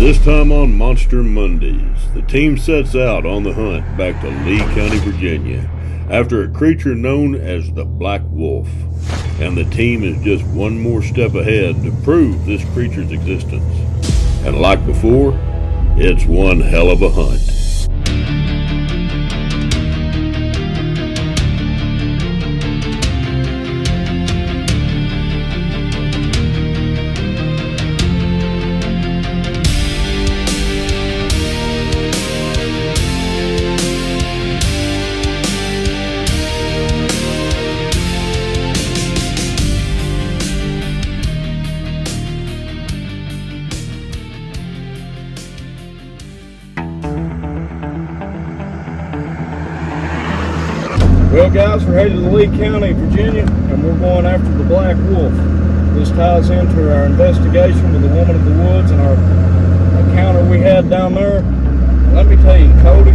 This time on Monster Mondays, the team sets out on the hunt back to Lee County, Virginia, after a creature known as the Black Wolf. And the team is just one more step ahead to prove this creature's existence. And like before, it's one hell of a hunt. Well, guys, we're headed to Lee County, Virginia, and we're going after the Black Wolf. This ties into our investigation with the Woman of the Woods and our encounter we had down there. Let me tell you, Cody,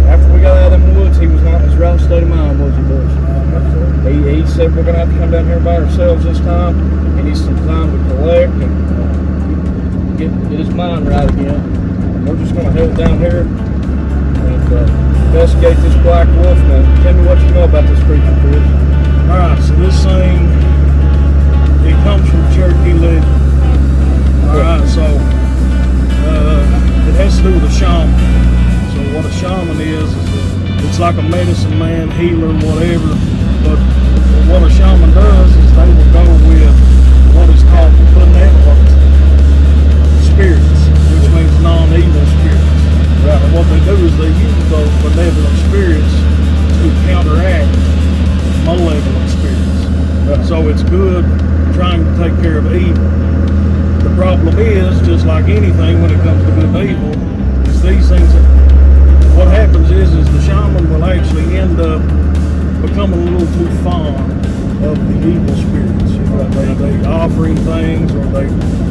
after we got out of them woods, he was not in his right state of mind, was he, boys? He said we're going to have to come down here by ourselves this time. He needs some time to collect and get his mind right again. And we're just going to head down here and investigate this Black Wolf. Now, tell me what you know about this creature, Chris. Alright, so this thing, it comes from Cherokee legend. Alright, so it has to do with a shaman. So what a shaman is it's like a medicine man, healer, whatever. But what a shaman does is they will go with what is called benevolent spirits, which means non-evil spirits. Right. And what they do is they use those benevolent spirits to counteract malevolent spirits. Right. So it's good trying to take care of evil. The problem is, just like anything when it comes to good and evil, is these things, what happens is the shaman will actually end up becoming a little too fond of the evil spirits. You know, they offer him things, or they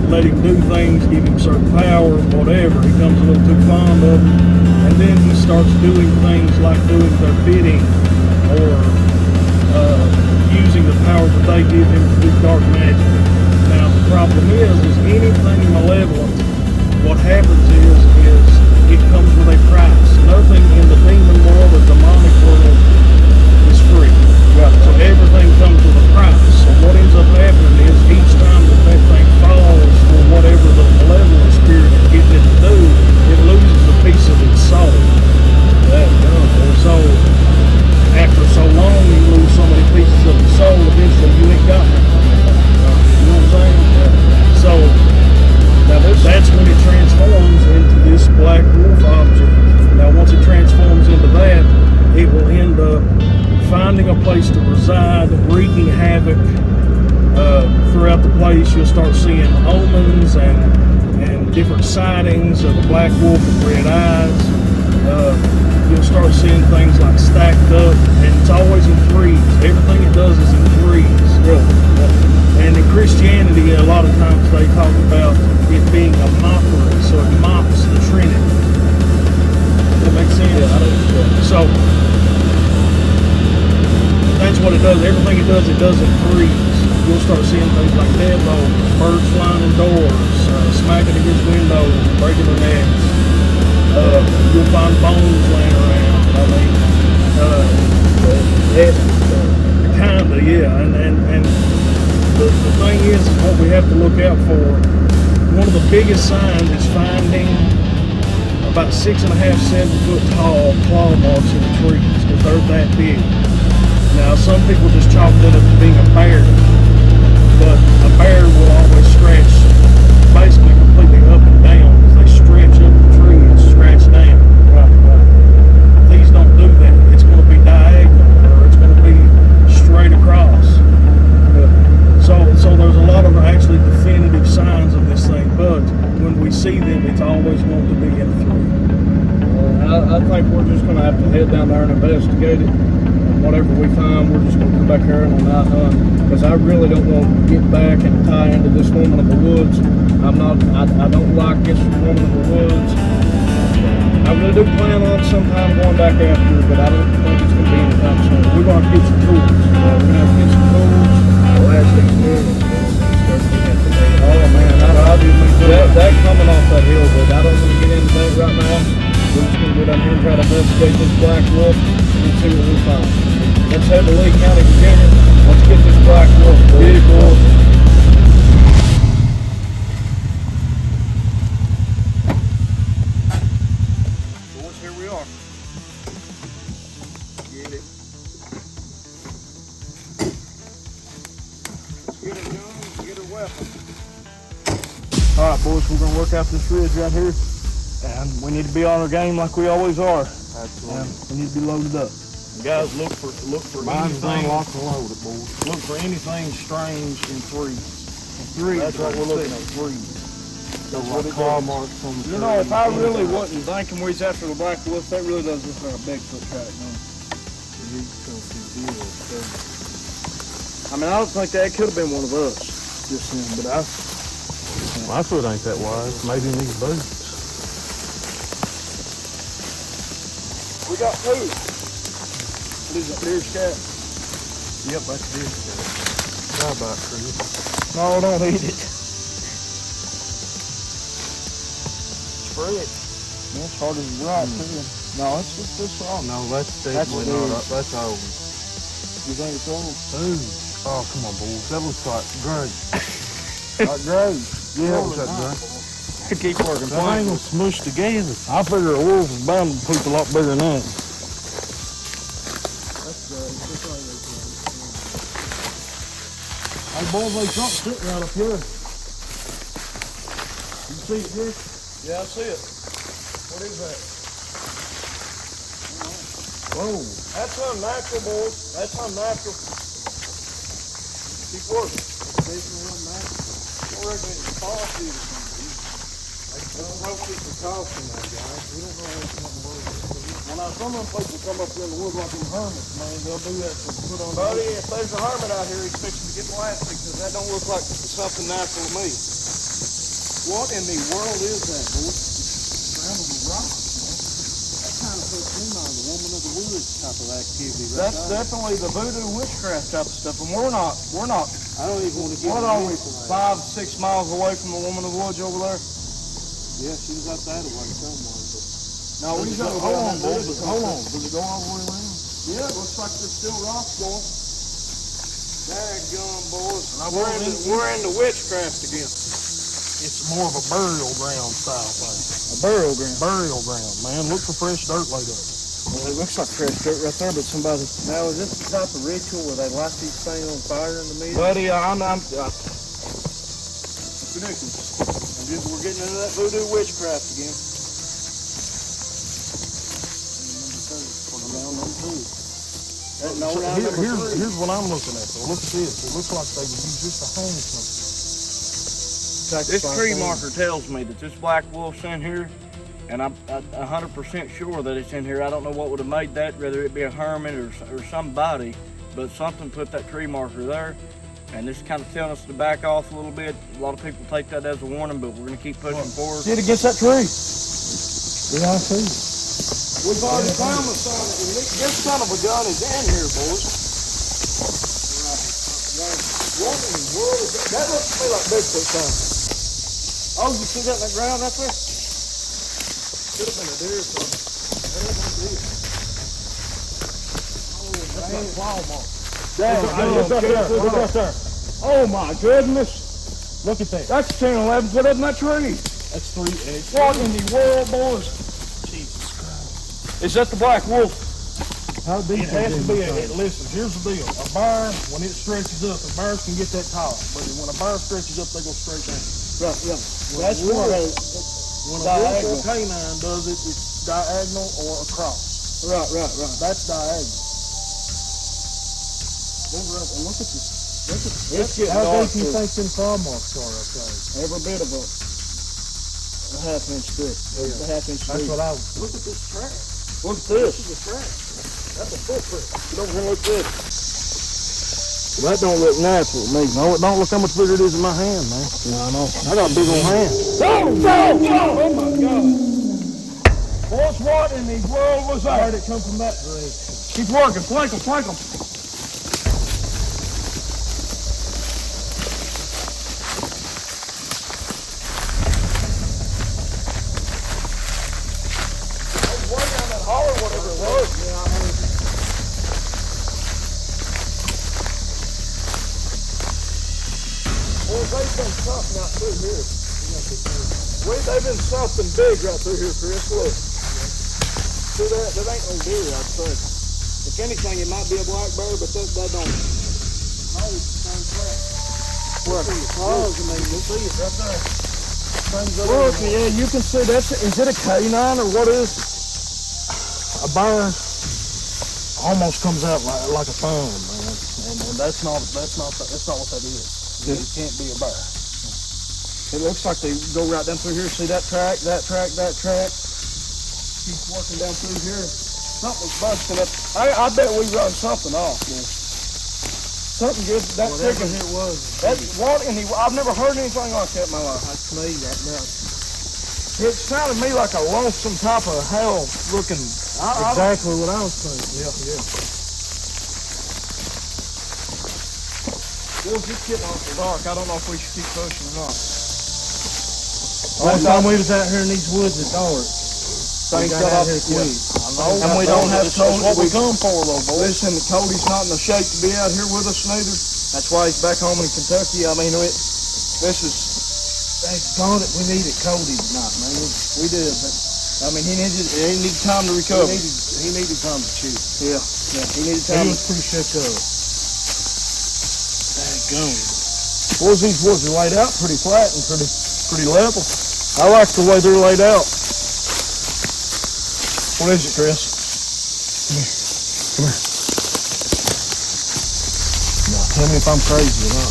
let him do things, give him certain power, whatever. He becomes a little too fond of them, and then he starts doing things like doing their bidding, or using the power that they give him to do dark magic. Now the problem is anything malevolent, what happens is it comes with a price. Nothing in the demon world or demonic world is free. Right. So everything comes with a price. So what ends up happening is each time that thing falls for whatever the malevolent spirit is getting it to do, it loses a piece of its soul. So after so long, you lose so many pieces of the soul, eventually you ain't got nothing. You know what I'm saying? Yeah. So now that's when it transforms into this Black Wolf object. Now once it transforms into that, it will end up finding a place to reside, wreaking havoc throughout the place. You'll start seeing omens and different sightings of the Black Wolf with red eyes. You'll start seeing things like stacked up, and it's always in threes. Everything it does is in threes. Really. And in Christianity, a lot of times they talk about it being a mockery, so it mocks the Trinity. Does that make sense? Yeah, I don't. So that's what it does. Everything it does in threes. You'll start seeing things like deadbolts, birds flying in doors, smacking against windows, breaking their necks. You'll find bones laying around. I mean, kinda, yeah. And the thing is what we have to look out for. One of the biggest signs is finding about 6.5, 7 foot tall claw marks in the trees, because they're that big. Now, some people just chalk that up to being a bear, but a bear will always scratch basically completely up and down, as they stretch up the tree and scratch down. Right. These don't do that. It's going to be diagonal, or it's going to be straight across. So there's a lot of actually definitive signs of this thing, but when we see them, it's always going to be in a three. I think we're just going to have to head down there and investigate it. Whatever we find, we're just going to come back here on a night hunt, because I really don't want to get back and tie into this Woman of the Woods. I don't like this Woman of the Woods. I really do plan on sometime going back after her, but I don't think it's going to be anytime soon. We're going to get some tools. We're going to have to get some tools. The last experience. Oh man, that coming off that try to investigate this black wolf and see what we find. Let's head to Lee County, Virginia. Let's get this black wolf. Get it, boys. Boys, here we are. Get it. Let's get her gun, get her weapon. Alright, boys, we're going to work out this ridge right here. And we need to be on our game like we always are. Absolutely. And we need to be loaded up. And guys, look for anything. Lock and loaded, boys. Look for anything strange in threes. That's what we're looking at. Threes. Those like claw marks on the You know, if I really wasn't thinking we was after the black wolf, that really does look like a Bigfoot track, man. I mean, I don't think that could have been one of us just then, but My foot ain't that wide. Maybe in these boots. we got food. What is it, deer scat? Yep, that's deer scat. How about Chris? No, don't eat it. Spread. That's hard as a rock, too. No, it's just this rock. No, that's definitely not. That's old. You think it's old? Ooh. Oh, come on, boys. That looks like great. Like great. Yeah, it looks like great. Keep working. They ain't gonna smush together. I figure a wolf is bound to poop a lot bigger than that. Hey, boys, there's something sitting right up here. You see it, Dick? Yeah, I see it. What is that? Whoa. That's unnatural, boys. That's unnatural. Keep working. I reckon it's positive or something. Don't rope it for caution, that guy. We don't know what's going to work. Well, now, some of them people come up here in the woods like them hermits, man. They'll do that to put on. Buddy, if there's a hermit out here, he's fixing to get plastic because that don't look like something natural to me. What in the world is that, boy? Scrambled with rocks, man. That kind of puts me on the woman of the woods type of activity. That's definitely the voodoo witchcraft type of stuff, and we're not. I don't even want to get. What are we? 5, 6 miles away from the woman of the woods over there? Yeah, she was up that way somewhere. No, we go. Hold on, boys. Hold on. Does it go all the way around? Yeah, it looks like there's still rocks going. Daggum, boys. We're into witchcraft again. It's more of a burial ground style thing. A burial ground. Burial ground, man. Look for fresh dirt laid up. Well, it looks like fresh dirt right there, but somebody. Now, is this the type of ritual where they light these things on fire in the meeting? Buddy, it's ridiculous. We're getting into that voodoo witchcraft again. Here's what I'm looking at. So look at this. It looks like they would use this to hang something. This tree marker tells me that this black wolf's in here, and I'm 100% sure that it's in here. I don't know what would have made that, whether it be a hermit or somebody, but something put that tree marker there. And this is kind of telling us to back off a little bit. A lot of people take that as a warning, but we're going to keep pushing forward. Get against that tree. Yeah, I see. We've already found the son. This son of a gun is in here, boys. What in the world is that? That looks to me like Bigfoot son. Oh, you see that in the ground right there? Could have been a deer or something. That ain't no deer. Oh, that ain't Walmart. Look up there. Oh my goodness. Look at that. That's 10, 11 foot up in that tree. That's 3 eggs. What in the world, boys? Jesus Christ. Is that the black wolf? How deep it has to be. Listen, here's the deal. A bear, when it stretches up, a bear can get that tall. But when a bear stretches up, they go straight down. Right, yeah. That's when a wolf or canine does it, it's diagonal or across. Right. That's diagonal. Over up and look at this. It's getting How dark. deep do you think them claw marks are up there? Every bit of a half-inch thick. Yeah. A half-inch That's deep. what I was. Look at this track. Look at this. This is a track. That's a footprint. Get over here and look at this. That don't look natural to me. No, it don't look how much bigger it is in my hand, man. Yeah, I know. I got a big old hand. Oh my God. Boys, what in the world was that? Where'd it come from that direction? Keep working. Flank them. they've been something out through here. They've been something big right through here, Chris. Look. See that? That ain't no deer, I'd say. If anything, it might be a black bear, but that don't. No, it's the same track. Where? Oh, you see it right there. Look, yeah, you can see that's. Is it a canine or what is it? A bear almost comes out like a thumb, man, and that's not what that is. It can't be a bear. It looks like they go right down through here. See that track, that track, that track. Keep working down through here. Something's busting up. I bet we run something off, man. Something good. That Whatever chicken. it was. That's what. I've never heard anything like that in my life. That's me right now. It sounded to me like a lonesome type of hell looking. Exactly what I was thinking. Yeah. Well, it's getting off the dark. I don't know if we should keep pushing or not. Last time we was out here in these woods at dark, Things got out off here quick. quick. And we don't have Cody. That's what we come for, though, boys. Listen, Cody's not in the shape to be out here with us neither. That's why he's back home in Kentucky. I mean, this is. Thank God that we needed Cody tonight, man. We did, but I mean, he needed time to recover. He needed time to chew. Yeah, he needed time. He was pretty shook up. Daggone. Boys, these woods are laid out pretty flat and pretty level. I like the way they're laid out. What is it, Chris? Come here. Now, tell me if I'm crazy or not.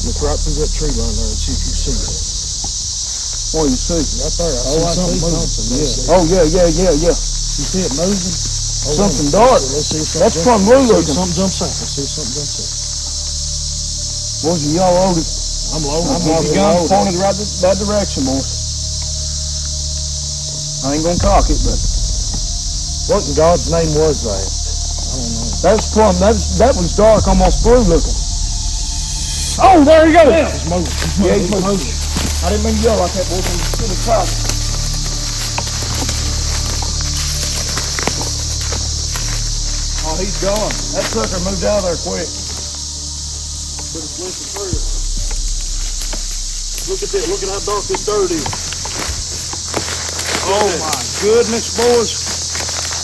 Look right through that tree line there and see if you see it. What do you see? Right there. I see something moving. Yeah. Oh, yeah. You see it moving? Something dark. Let's see something. That's plumb blue looking. Something jumps out. Let's see something jumps out. Boys, y'all loaded. I'm loaded. I'm loaded. Gun pointed right that direction, boys. I ain't gonna cock it, but What in God's name was that? I don't know. that's plumb. That was dark, almost blue looking. Oh, there he goes. Yeah, he's moving. Yeah, he's moving. I didn't mean to yell like that, boys. I'm just gonna try. Oh, he's gone. That sucker moved out of there quick. But it's listen through. Look at that. Look at how dark this dirt is. Oh my goodness, boys.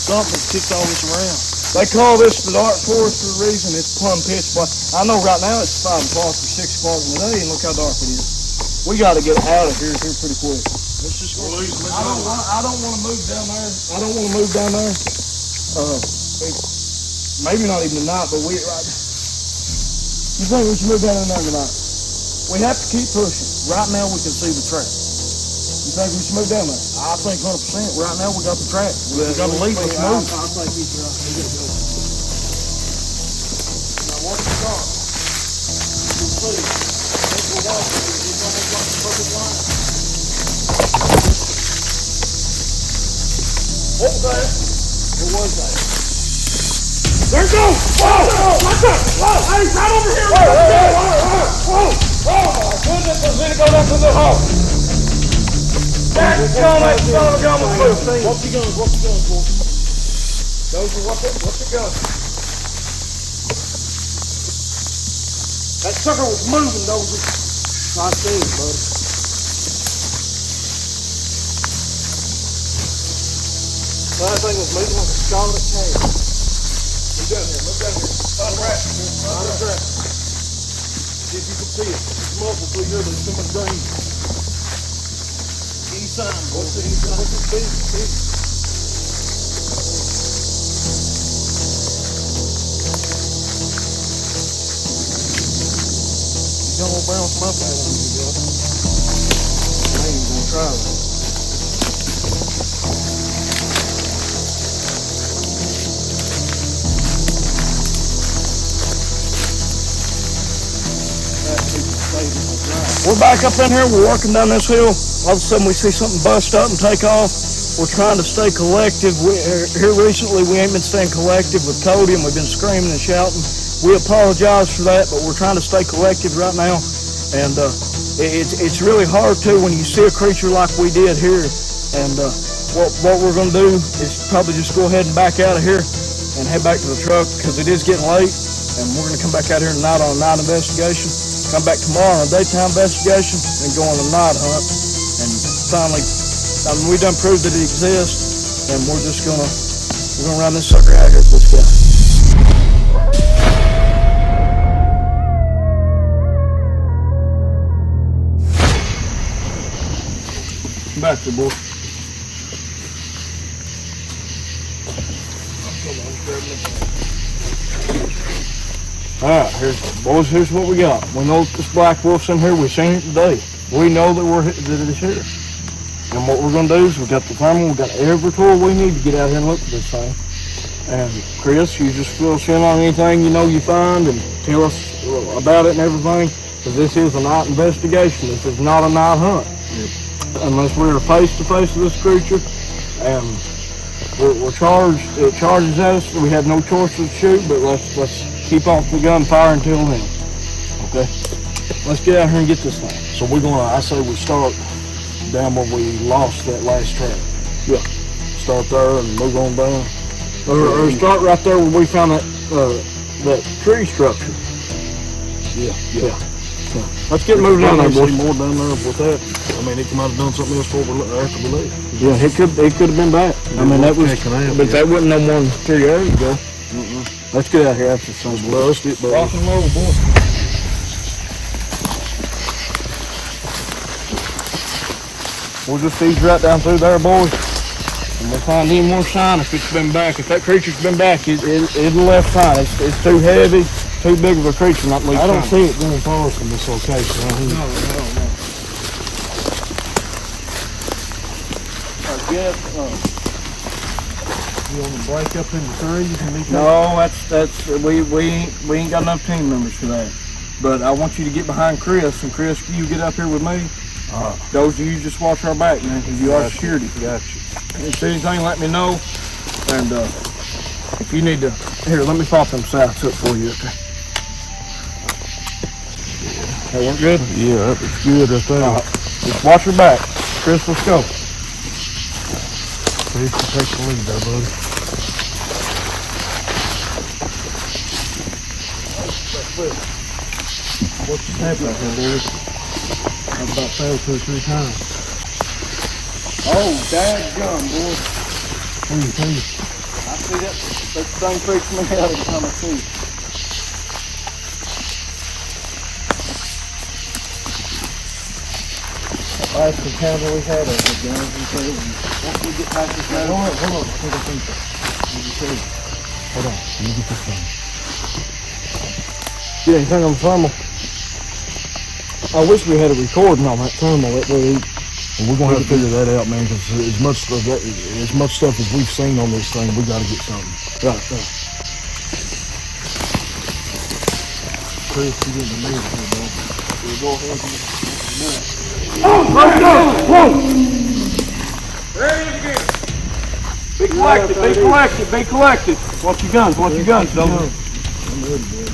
Something's kicked all this around. They call this the dark forest for a reason. It's plumb pitch black. I know right now it's 5 o'clock or 6 o'clock in the day, and look how dark it is. We got to get out of here pretty quick. Let's just go lose. I don't want to move down there. I don't want to move down there. Maybe not even tonight, but we. You think we should move down there tonight? We have to keep pushing. Right now we can see the track. You think we should move down there? I think 100%. Right now we got the track. We got to leave. Let's move. I think he's right. We gotta go. Now watch the dark. You'll see. As we're walking, it's almost like a perfect line. What was that? What was that? There it goes! Whoa! Watch out! Whoa! Hey, right over here! Whoa! Oh my goodness! I was gonna go down to the hole. That son of a gun was moving. What's the guns? What's the guns, boy? Dozer, what's the gun? That sucker was moving, Dozer. I see it, buddy. That thing was moving like a scarlet cat. Look down here, look down here. Find a rat. Find a rat. See if you can see it. It's muffled through here, but it's too much green. Any sign, boy. What's it speed? You don't want to bounce my bad on you, brother. I ain't even gonna try that. We're back up in here. We're working down this hill. All of a sudden, we see something bust up and take off. We're trying to stay collective. Here recently, we ain't been staying collective with Cody, and we've been screaming and shouting. We apologize for that, but we're trying to stay collective right now. And it's really hard too when you see a creature like we did here. And what we're going to do is probably just go ahead and back out of here and head back to the truck because it is getting late. And we're going to come back out here tonight on a night investigation. come back tomorrow on a daytime investigation and go on a night hunt. And finally, we done proved that it exists, and we're gonna run this sucker out here with this guy. Come back there, boy. Alright, here's what we got. We know this black wolf's in here. We've seen it today. We know that it's here. And what we're going to do is we got the thermal, we got every tool we need to get out here and look at this thing. And Chris, you just fill us in on anything you know you find and tell us about it and everything. Because this is a night investigation. This is not a night hunt. Yep. Unless we're face to face with this creature. And we're charged. It charges us. We have no choice to shoot, but let's keep off the gunfire until then. Okay? Let's get out here and get this thing. So I say we start down where we lost that last track. Yeah. Start there and move on down. Or start right there where we found that tree structure. Yeah. Let's get moving down there, boys. More down there with that. I mean, it might have done something else after we left. Yeah, it could have been back. I mean, that was, but that wasn't no more than 3 hours ago. Let's get out here after some blood. Let's get rock and roll, boys. We'll just ease right down through there, boys. And we'll find any more sign if it's been back. If that creature's been back, it'll left sign. It's too heavy, too big of a creature not to leave sign. I don't see it going far from this location. No. I guess, you want to break up into threes and meet? No, we ain't got enough team members for that. But I want you to get behind Chris, and Chris, you get up here with me. Dozer, you just watch our back, man, because you are security. Got you. If you see anything, let me know. And if you need to, here, let me pop them sights up for you. Okay. That work good? Yeah, that was good right there. Just watch your back. Chris, let's go. Chris, you take the lead there, buddy. What's the snap right there, boys? I've about failed 2 or 3 times. Oh, dadgum, boy. Please. I see that thing freaks me out every time I see it. Last encounter we had over the guns and things. Once we get past this matter. Hold on. I think I think so. Hold on. Let me get this thing. Get anything on the thermal? I wish we had a recording on that thermal. That way, we're gonna have to figure that out, man. Because as much stuff as we've seen on this thing, we got to get something. Right. Chris, you get the mail here, bro. We'll go ahead and get the mail. Oh, let's go! Whoa! There it is. Be collected. Watch your guns, Dozer.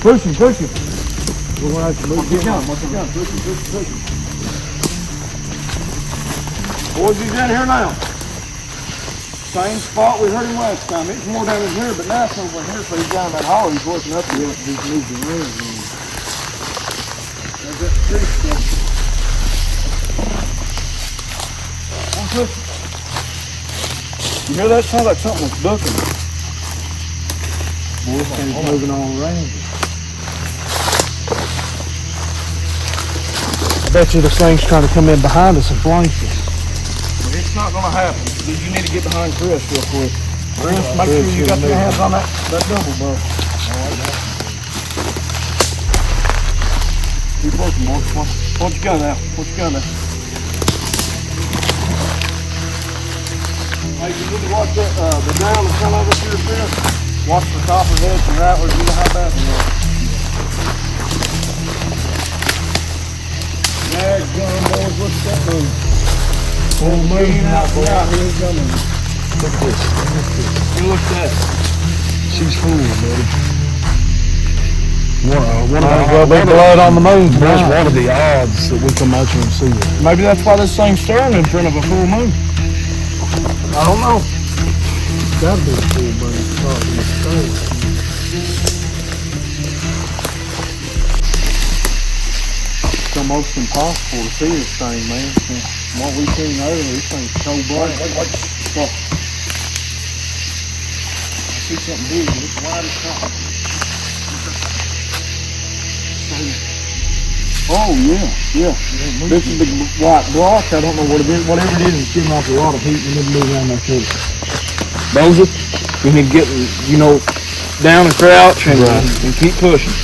Push him. Watch your gun. Push him. Boys, he's in here now. Same spot we heard him last time. It's more down in here, but now it's over here, so he's down that hall. He's working up here. He's moving around. There's that tree stuff. You hear that? Sounds like something was ducking. Boy, this thing's moving all around. I bet you this thing's trying to come in behind us and flank us. It's not going to happen. You need to get behind Chris real quick. Chris, make sure you got your hands on that double bow. Keep working, boys. Put your gun out. Hey, you need to watch that, the ground in front of us here, Chris. Watch the top of it and right where you know how bad it is. There, gun, boys, look at that move. Full move out, here he's coming. Look at this. Look at that. She's full, buddy. One of the blood on the moon. That's one of the odds that we come out here and see it. Maybe that's why this thing's stirring in front of a full moon. I don't know. It's gotta be a full moon. almost impossible to see this thing, man. From what we seen earlier, this thing's so bright. Wait. Look. I see something big, but it's wide as top. Oh, yeah. This is the white block. I don't know what it is. Whatever it is, it's giving off a lot of heat. We need to move around there too. Dozer, you need to get, down and crouch and keep pushing.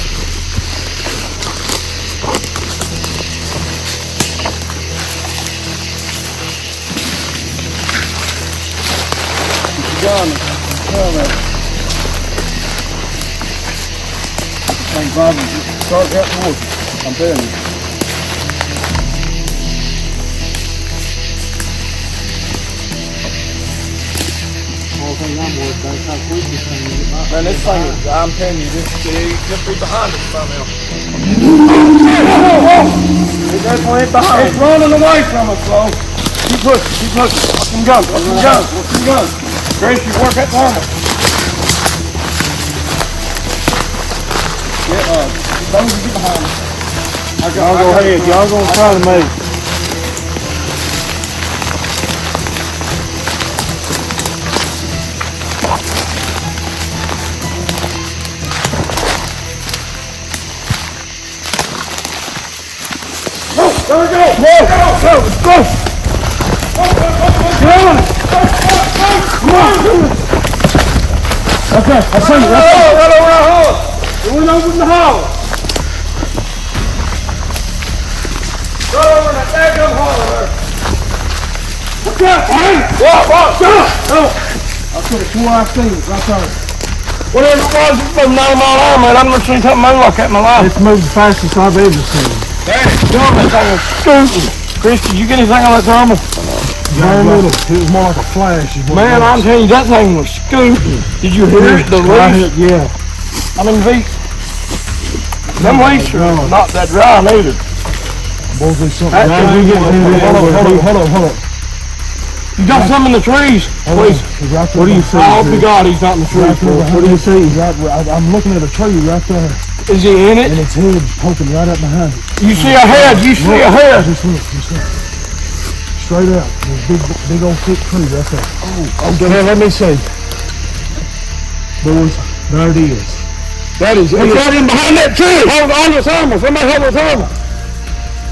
Get your gun and tell that. Thing probably start right towards you. I'm telling you. Thing I'm worried about is how quick this thing is. Man, this thing is, I'm telling you, this just be behind us by now. It definitely ain't behind us. It's running away from us, bro. Keep pushing. Watch them guns. Grace, you work that thermal. Don't get behind us. Y'all go ahead. Y'all gonna try to make. There we go! Let's go! Get on it! Come on! Okay, I see you. Right over our house! It went over in the house! Right over in that daggum hollow there! What's that, man? What? Stop! I could have swore I seen it right there. Whatever it was, it's from 9 mile an hour, man. I've never seen something move like that in my life. It's moved the fastest I've ever seen it. That thing was scooting. Chris, did you get anything on that thermal? Very little. It was more like a flash. Man, I'm telling you, that thing was scooting. Did you hear the leash? Yeah. I mean, them leash are not that dry neither. Hold on. You got some in the trees, please. What do you see? I hope to God he's not in the trees. What do you see? I'm looking at a tree right there. Is he in it? And its head poking right up behind it. You see a head? Just look. Straight out. There's a big old thick tree right there. Oh, okay. Let me see. Boys, there it is. That is it. It's right in behind that tree. Hold on the thermal. Somebody hold the thermal.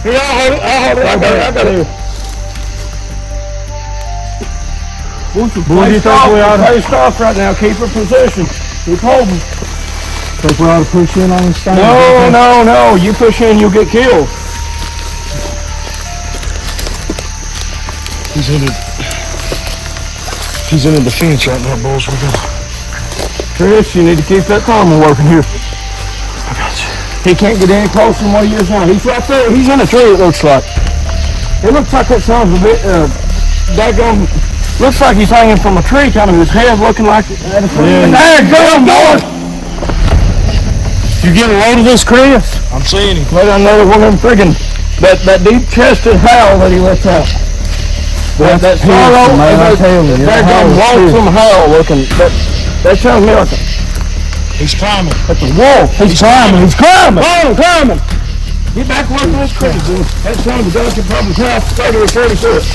Here, I'll hold it. I got it. Boys, you think we ought to play off right now. Keep her position. Keep holding. Think we ought to push in on this thing? No. You push in, you'll get killed. He's in the defense right now, boys. We're going. Chris, you need to keep that thermal working here. I got you. He can't get any closer than what he is now. He's right there. He's in a tree, it looks like. It looks like that son's a bit, daggone. Looks like he's hanging from a tree, kind of his head looking like at a tree. Yeah. There, go, boys! You get a load of this, Chris? I'm seeing him. Let another one of them friggin' that deep-chested howl that he lets out. That sorrow, that lonesome howl looking. That sounds me like a... He's climbing. That's a wolf. He's climbing. Climbing. Get back away from this tree, dude. That son of a gun can probably climb 30 or 30 foot.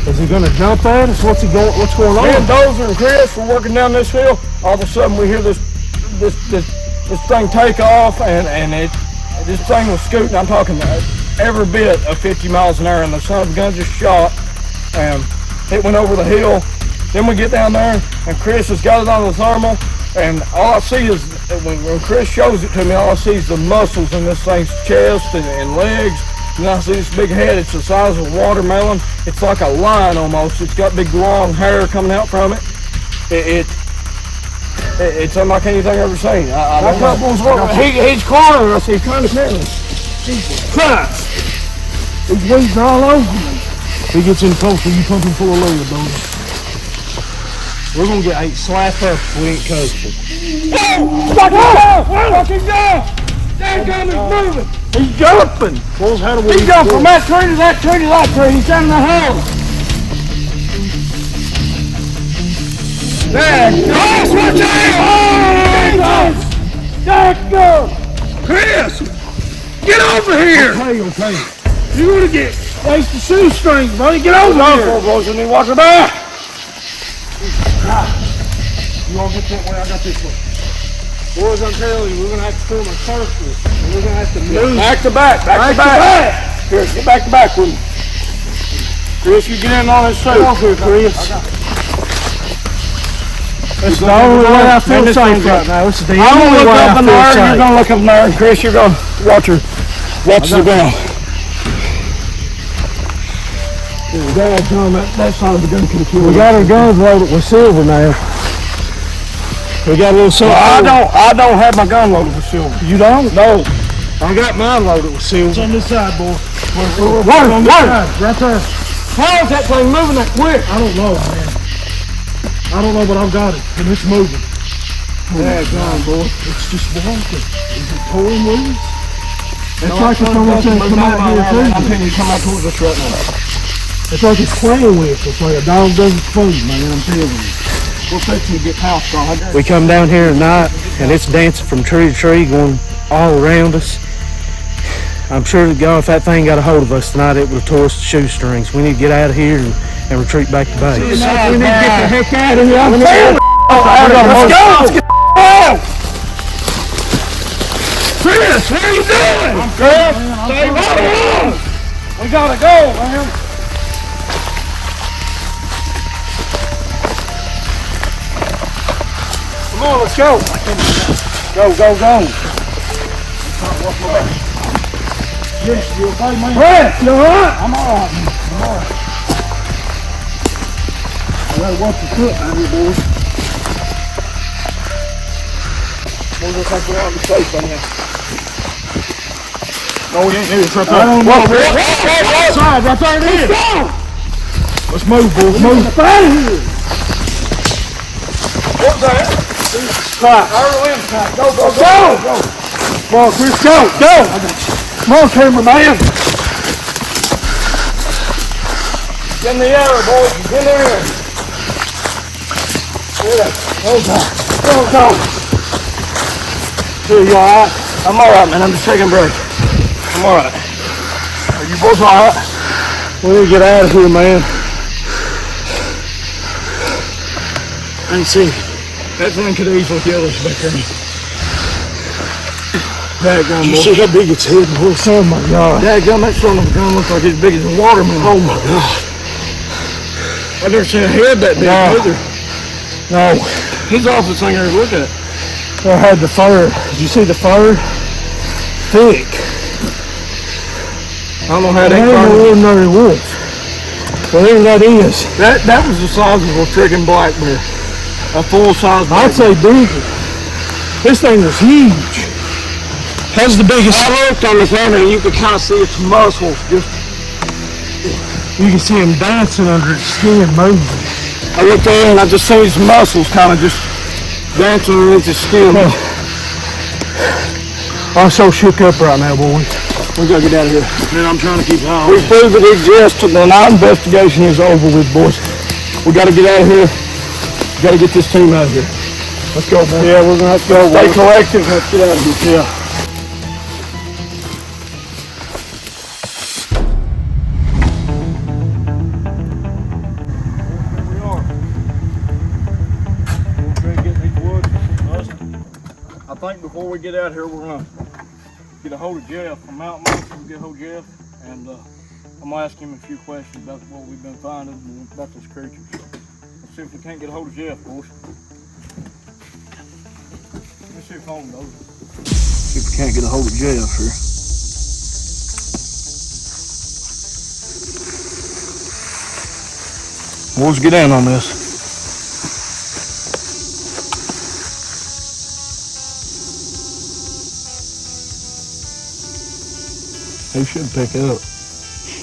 Is he gonna jump at us? What's going on? Me and Dozer and Chris were working down this hill. All of a sudden we hear this thing take off, and this thing was scooting. I'm talking every bit of 50 miles an hour, and the son of a gun just shot, and it went over the hill. Then we get down there, and Chris has got it on the thermal, and all I see is, when Chris shows it to me, all I see is the muscles in this thing's chest and legs. And I see this big head. It's the size of a watermelon. It's like a lion almost. It's got big long hair coming out from it. It's unlike anything I've ever seen. He's cornering us. He's trying to kill us. Jesus Christ. These weeds are all over me. He gets in closer, you pump him full of load, Dozer. We're going to get slapped up if we ain't coaching. Whoa! Fucking go! That gun is moving! He's jumping! Well, how do we jumping from that tree to that tree to that tree. He's down in the house. There! Chris, watch out! There it goes! Chris! Get on over here! Okay. You're gonna get wasted shoestrings, buddy. Get over here! Boys, you need to watch your back. You want to get that way? I got this way. Boys, I'm telling you, we're going to have to form a circle. And we're going to have to move. Back to back. Here, get back to back with me. Chris, you get in on this too. Off here, Chris. It's the only way I feel safe right now. It's the only way I feel safe. You're going to look up in there, and Chris, you're going to watch the ground. That side of the gun could have killed. We got our guns loaded with silver now. We got a little silver. Well, I don't have my gun loaded with silver. You don't? No. I got mine loaded with silver. It's on this side, boy. What? Right there. How is that thing moving that quick? I don't know, man. I don't know, but I've got it, and it's moving. Yeah, gone, boy. It's just walking. Is it pulling loose? It's like it's almost come out here too. I'm telling you, come out towards us right now. It's like it's playing with us, like a dog doesn't food, man, I'm telling you. We'll fix you to get house on. We come down here at night and it's dancing from tree to tree, going all around us. I'm sure that God, if that thing got a hold of us tonight, it would have tore us to shoestrings. We need to get out of here and retreat back to base. We need to get the heck out of here. I'm telling you. Let's go. Let's get out. Chris, what are you doing? I'm Chris. Stay right on. We gotta go, man. Come on, let's go. Go. Yes, you okay, man? Brett, you alright? I'm alright, man. I'm alright. I gotta watch your foot down here, boys. We'll just have to go out and safe on here. No, we ain't near the trip. I don't know. Outside, right there it is. Let's move, boys. Move. Get out of here. What's that? Crack. Early in crack. Go. Come on, Chris, go. Come on, cameraman. Get in the air, boys. Get in the air. Go. Here, you alright? I'm alright, man. I'm just taking a break. I'm alright. Are you both alright? We need to get out of here, man. I ain't seen it. That thing could easily kill us back there. Dadgum, boy. You see how big its head was? Oh my God. Dadgum, that son of a gun looks like it's big as a watermelon. Oh my God. I've never seen a head that big either. No. He's off the thing I was looking at. I had the fur. Did you see the fur? Thick. I don't know how that fur. Ordinary wolf. Whatever that is. That was the size of a freaking black bear. A full-size bear. I'd say bigger. This thing was huge. That's the biggest. I looked on the camera and you could kind of see its muscles just. You can see him dancing under its skin, moving. I looked there and I just saw his muscles kind of just dancing underneath his skin. I'm so shook up right now, boys. We gotta get out of here. Man, I'm trying to keep an eye on We it. proved it exists, and then our investigation is over with, boys. We gotta get out of here. We gotta get this team out of here. Let's go, man. Yeah, we're gonna have to go. Stay collective. Let's get out of here. Yeah. I think before we get out here, we're gonna get a hold of Jeff from Mountain Mountain. We'll get a hold of Jeff, and I'm gonna ask him a few questions about what we've been finding and about those creatures. Let's see if we can't get a hold of Jeff, boys. Let's see if phone goes. See if we can't get a hold of Jeff here. Let's get in on this. He should pick up,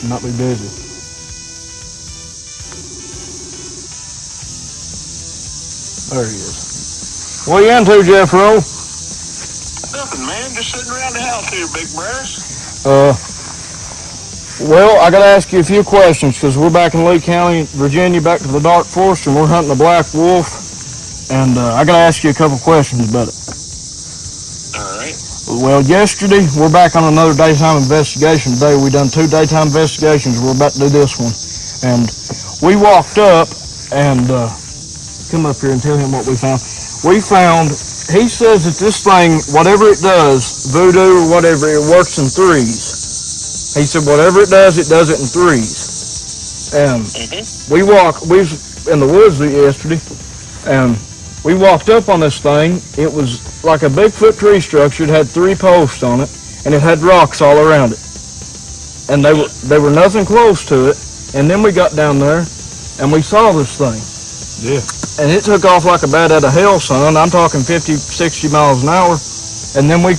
not be busy. There he is. What are you into, Jeffro? Nothing, man. Just sitting around the house here, big brass. Well, I gotta ask you a few questions because we're back in Lee County, Virginia, back to the dark forest, and we're hunting a black wolf. And I gotta ask you a couple questions about it. All right. Well, yesterday, we're back on another daytime investigation today. We done 2 daytime investigations. We're about to do this one. And we walked up and come up here and tell him what we found. We found, he says that this thing, whatever it does, voodoo or whatever, it works in threes. He said whatever it does it in threes. And we was in the woods yesterday, and we walked up on this thing. It was like a Bigfoot tree structure. It had 3 posts on it, and it had rocks all around it. And they were nothing close to it. And then we got down there, and we saw this thing. Yeah. And it took off like a bat out of hell, son. I'm talking 50, 60 miles an hour. And then we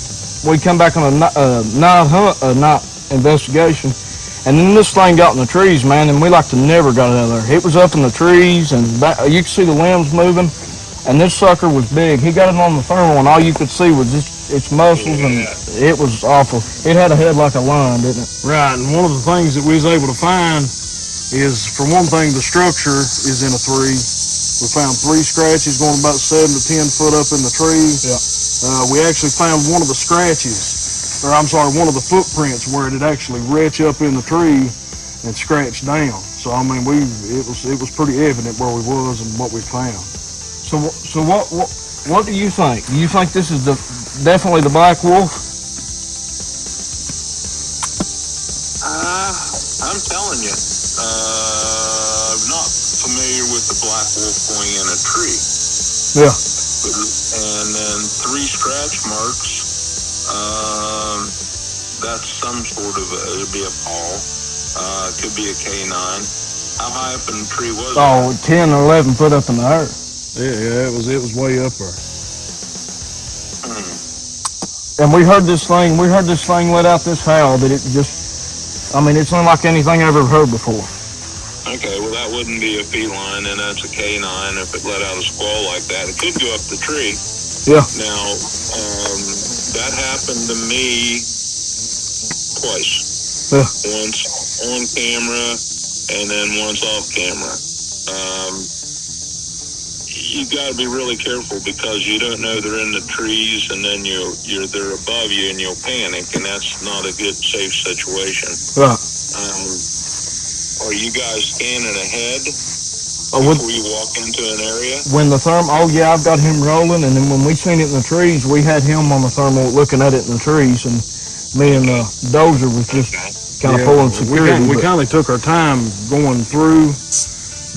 come back on a night investigation. And then this thing got in the trees, man, and we like to never got out of there. It was up in the trees, and you could see the limbs moving. And this sucker was big. He got it on the thermal, and all you could see was its muscles, and it was awful. It had a head like a lion, didn't it? Right, and one of the things that we was able to find is, for one thing, the structure is in a 3. We found 3 scratches going about 7 to 10 foot up in the tree. Yeah. We actually found one of the scratches, or I'm sorry, one of the footprints where it had actually retched up in the tree and scratched down. So I mean, it was pretty evident where we was and what we found. So what do you think? Do you think this is definitely the Black Wolf? I'm telling you, I'm not familiar with the black wolf going in a tree. Yeah. And then 3 scratch marks. That's some sort of it'd be a paw. Could be a canine. How high up in the tree was it? Oh, 10 or 11 foot up in the air. Yeah, it was way up there. And we heard this thing let out this howl that it just, I mean, it's unlike anything I've ever heard before. Okay, well that wouldn't be a feline, and that's a canine if it let out a squall like that. It could go up the tree. Yeah. Now, that happened to me twice. Yeah. Once on camera, and then once off camera. You got to be really careful because you don't know they're in the trees, and then they're above you, and you'll panic, and that's not a good, safe situation. Right. Are you guys scanning ahead before you walk into an area? When the thermal, oh yeah, I've got him rolling, and then when we seen it in the trees, we had him on the thermal looking at it in the trees, and me and Dozer was just kind of pulling security. We kind of took our time going through.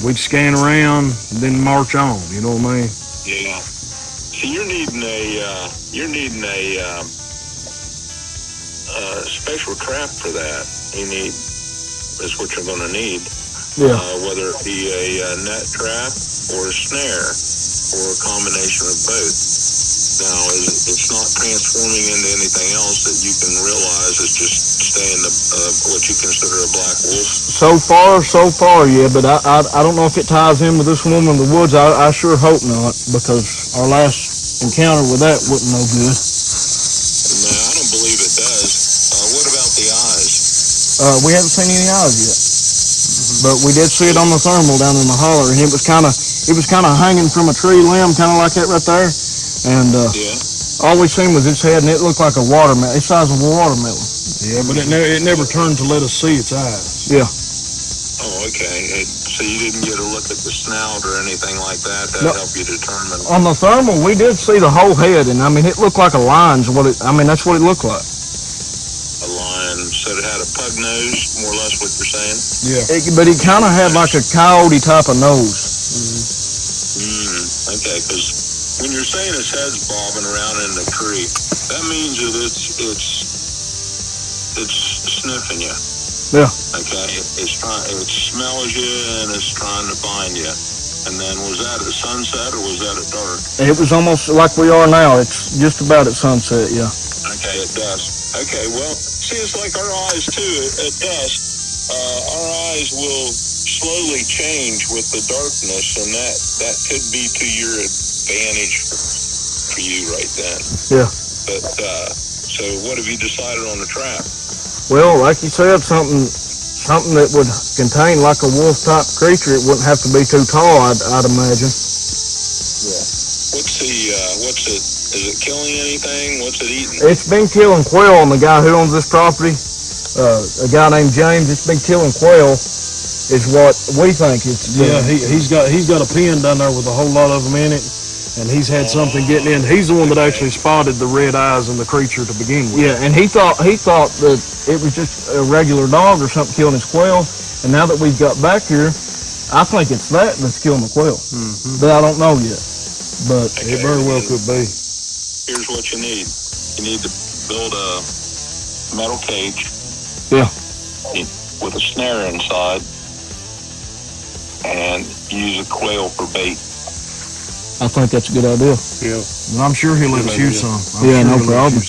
We'd scan around, and then march on. You know what I mean? Yeah. So you're needing a special trap for that. That's what you're going to need. Yeah. Whether it be a net trap or a snare or a combination of both. Now, it's not transforming into anything else that you can realize. It's just staying what you consider a black wolf. So far, yeah. But I don't know if it ties in with this woman in the woods. I sure hope not, because our last encounter with that wasn't no good. No, I don't believe it does. What about the eyes? We haven't seen any eyes yet, but we did see it on the thermal down in the holler, and it was kind of hanging from a tree limb, kind of like that right there. And all we seen was its head, and it looked like a watermelon. It's the size of a watermelon. Yeah, but it never turned to let us see its eyes. Yeah. Oh, okay. So you didn't get a look at the snout or anything like that? That helped you determine? On the thermal, we did see the whole head, and I mean, it looked like a lion's. That's what it looked like. A lion. So it had a pug nose, more or less what you're saying? Yeah. But it kind of had like a coyote type of nose. Okay, because when you're saying its head's bobbing around in the tree, that means that it's sniffing you. Yeah. Okay, it smells you and it's trying to find you. And then was that at sunset or was that at dark? It was almost like we are now. It's just about at sunset, yeah. Okay, at dusk. Okay, well, see, it's like our eyes too. At dusk, our eyes will slowly change with the darkness, and that could be to your advantage for you right then. Yeah. But so what have you decided on the trap? Well, like you said, something that would contain like a wolf type creature. It wouldn't have to be too tall, I'd imagine. Yeah. What's it? Is it killing anything? What's it eating? It's been killing quail on the guy who owns this property. A guy named James. It's been killing quail, is what we think it's doing. Yeah, he's got a pen down there with a whole lot of them in it, and he's had something getting in. He's the one that actually spotted the red eyes in the creature to begin with. Yeah, and he thought that it was just a regular dog or something killing his quail. And now that we've got back here, I think it's that's killing the quail. But I don't know yet. But It very well could be. Here's what you need. You need to build a metal cage. Yeah. With a snare inside, and use a quail for bait. I think that's a good idea. Yeah. And I'm sure he'll let us use some. No problem.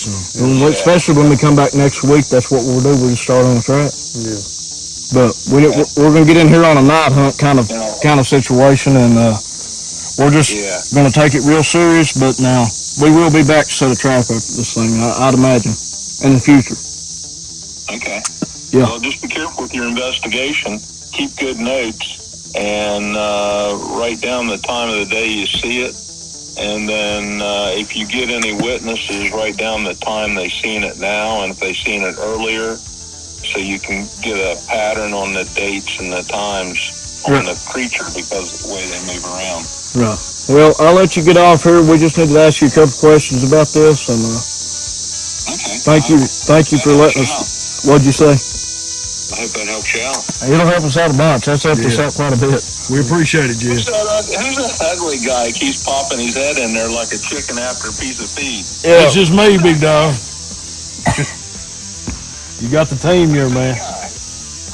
Especially when we come back next week, that's what we'll do. We'll just start on the track. Yeah. But we're going to get in here on a night hunt kind of situation, and we're just going to take it real serious. But now we will be back to set a trap after this thing, I'd imagine, in the future. Okay. Yeah. Well, just be careful with your investigation. Keep good notes, and write down the time of the day you see it. And then if you get any witnesses, write down the time they seen it now, and if they seen it earlier, so you can get a pattern on the dates and the times on the creature because of the way they move around. Right. Well, I'll let you get off here. We just need to ask you a couple questions about this, and Okay. thank you for letting us. What'd you say? I hope that helps you out. It'll help us out a bunch. That's helped us out quite a bit. We appreciate it, Jeff. Who's that ugly guy? He keeps popping his head in there like a chicken after a piece of feed. Yeah. It's just me, big dog. You got the team here, man.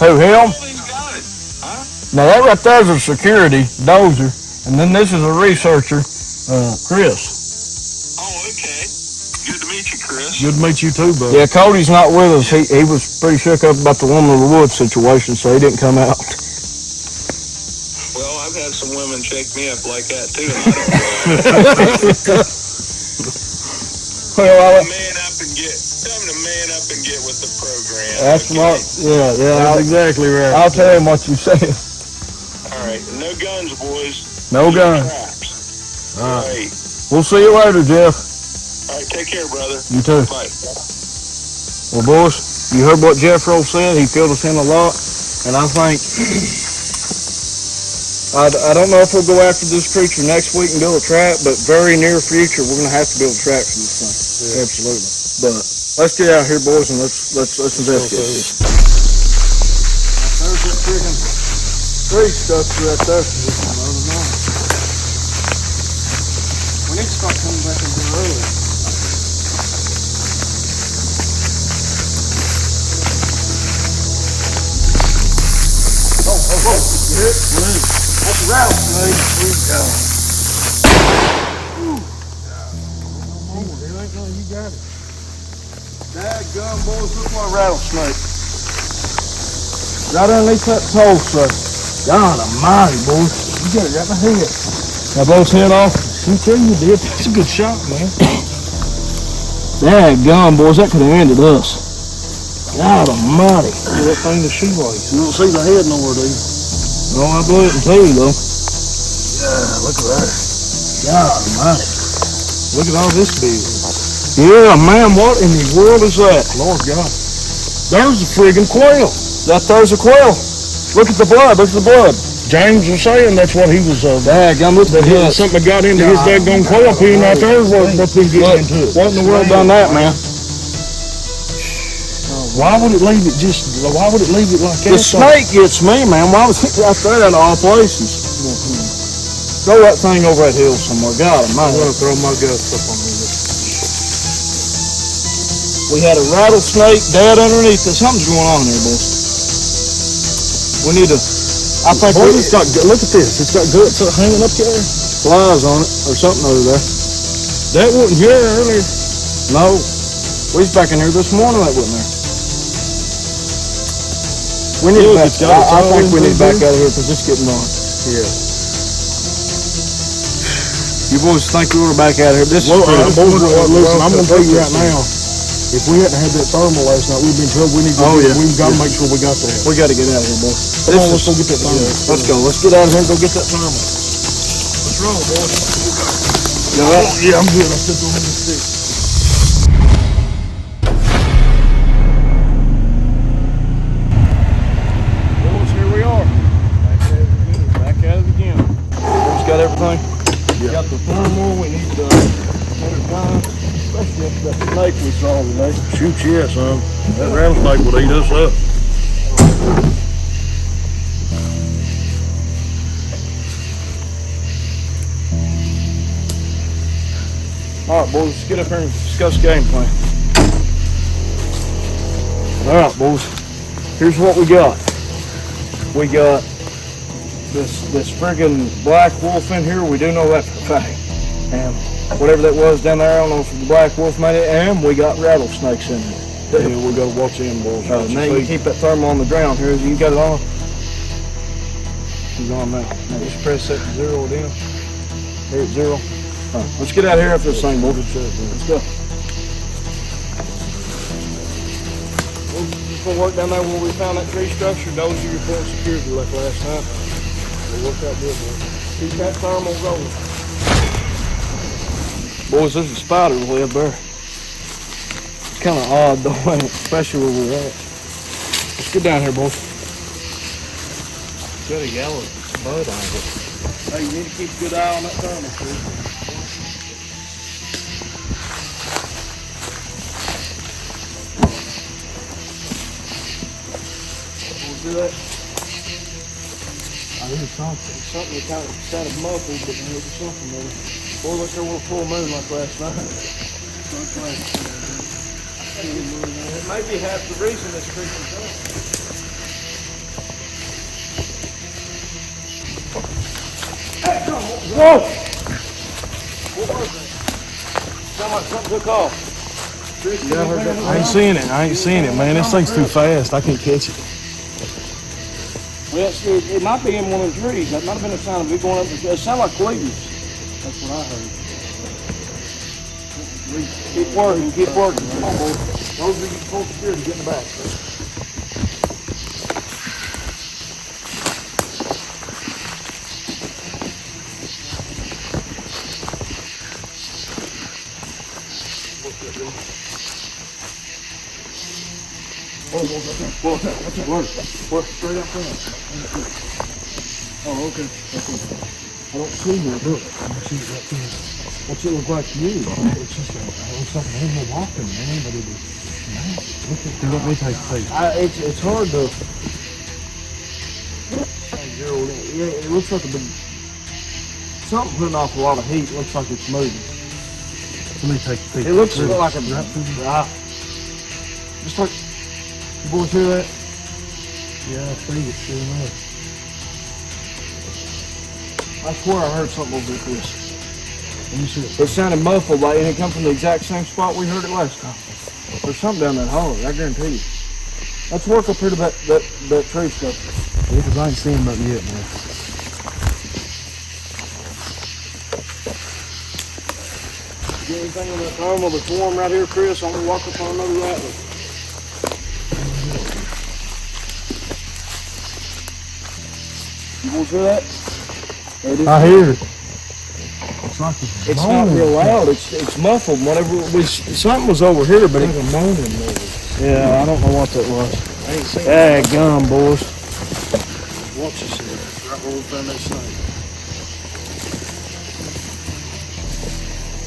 Who, him? He's got it. Huh? Now that right there's a security, Dozer, and then this is a researcher, Chris. Oh, okay. Good to meet you, Chris. Good to meet you too, bud. Yeah, Cody's not with us. He was pretty shook up about the woman of the woods situation, so he didn't come out. Well, I've had some women shake me up like that too. And I don't know. Well, Tell him to man up and get with the program. that's okay? what. Yeah. That's exactly right. I'll tell him what you said. All right. No guns, boys. No Just guns. traps. All right. Right. We'll see you later, Jeff. All right. Take care, brother. You too. Bye. Well, boys, you heard what Jeffro said. He filled us in a lot, and I think I don't know if we'll go after this creature next week and build a trap, but very near future we're gonna have to build a trap for this thing. Yeah. Absolutely. But let's get out here, boys, and let's investigate this. There's that freaking tree structure right there. We need to start coming back in here early. That's a rattlesnake. Here we go. You got it. Dadgum, boys, look what a rattlesnake. Right underneath that toe, sir. God almighty, boys. You got it right in the head. Now blow his head off. You tell you did. That's a good shot, man. Dadgum, boys, that could have ended us. God almighty. That thing the shoelace. You don't see the head nowhere, do you? No, I blew it in two, though. Yeah, look at that. God almighty. Look at all this big. Yeah, man, what in the world is that? Lord God. There's a friggin' quail. There's a quail. Look at the blood, look at the blood. James was saying that's what he was Daggum, look at the something got into his daggone quail pen right there. What's been getting into it? What in the world done that, man? Why would it leave it like that? The snake gets me, man. Why was it right there in all places? Throw that thing over that hill somewhere. God I'm almighty. gonna throw my guts up on this. We had a rattlesnake dead underneath us. Something's going on there, boys. We need to. I think Boy, it's got. Look at this. It's got guts hanging up there. flies on it or something over there. That wasn't here earlier. No, we was back in here this morning. That wasn't there. We need Look, to back. it's got its I own think we need to back thing. out of here because it's getting dark. Yeah. You boys think we were back out of here? This Well, is pretty- listen, I'm gonna tell you right now. If we hadn't had that thermal last night, we'd been in trouble. We need to. We gotta make sure we got that. We got to get out of here, boys. Come on, let's go get that thermal. Let's go. Let's get out of here and go get that thermal. What's wrong, boy? You all right? Yeah, I'm good. I'll sit on the stick. Boys, here we are. Back at it again. Boys got everything? Yeah. Got the thermal. We need the especially that snake we saw today. Shoot, yeah, son. That rattlesnake would eat us up. All right, boys, let's get up here and discuss game plan. All right, boys, here's what we got. We got this friggin' black wolf in here. We do know that for a fact. And whatever that was down there, I don't know if the black wolf made it. And we got rattlesnakes in there. Yeah, we gotta watch in, boys. Now you keep that thermal on the ground here. You got it on? It's on now. Now just press that to 0 again. Here at 0. All right, let's get out of here after this thing, boys. Let's go. We're just gonna work down there where we found that tree structure. Dozer, you're pulling security like last night. We'll work out good, boys. Keep that thermal going. Boys, there's a spider web there. It's kind of odd though, ain't it? Especially where we're at. Let's get down here, boys. Got a yellow bud on it. Hey, you need to keep a good eye on that thermal, too. Do that. I hear something. Something that kind of sounded muffled, but there was something there. Boy, look, there was a full moon like last night. It may be half the reason this creature's done. Whoa! What was that? Sounded like something took off. Yeah, I heard that. I ain't seeing it, man. This thing's too fast. I can't catch it. Well, it might be in one of the trees. That might have been a sign of it going up. It sounded like leaves. That's what I heard. Keep working, keep working. Come on, boys. Those are you full security. Get in the back. Work straight up front. Oh, okay. I don't see her, do it. What's it look like to you? It's just it looks like an animal walking, man, but it is. Let me take a peek. It's hard to. Yeah, it looks like a big. Something putting off a lot of heat. Looks like it's moving. Let me take a peek. It looks like a. Just like. You boys hear that? Yeah, I see it, sure enough. I swear I heard something over this. Let me see it. It sounded muffled, like, and it come from the exact same spot we heard it last time. There's something down that hole, I guarantee you. Let's work up here to that tree stuff. Yeah, because I ain't seen nothing yet, man. Get anything on that thermal that's warm right here, Chris? I'm gonna walk up on another rattler. You want to hear that? There it is. I hear it. It's not real loud. It's muffled. Whatever something was over here, but it was moaning. Yeah, I don't know what that was. I ain't seen it. Hey, gum, boys. Watch this here. Right where we found that snake.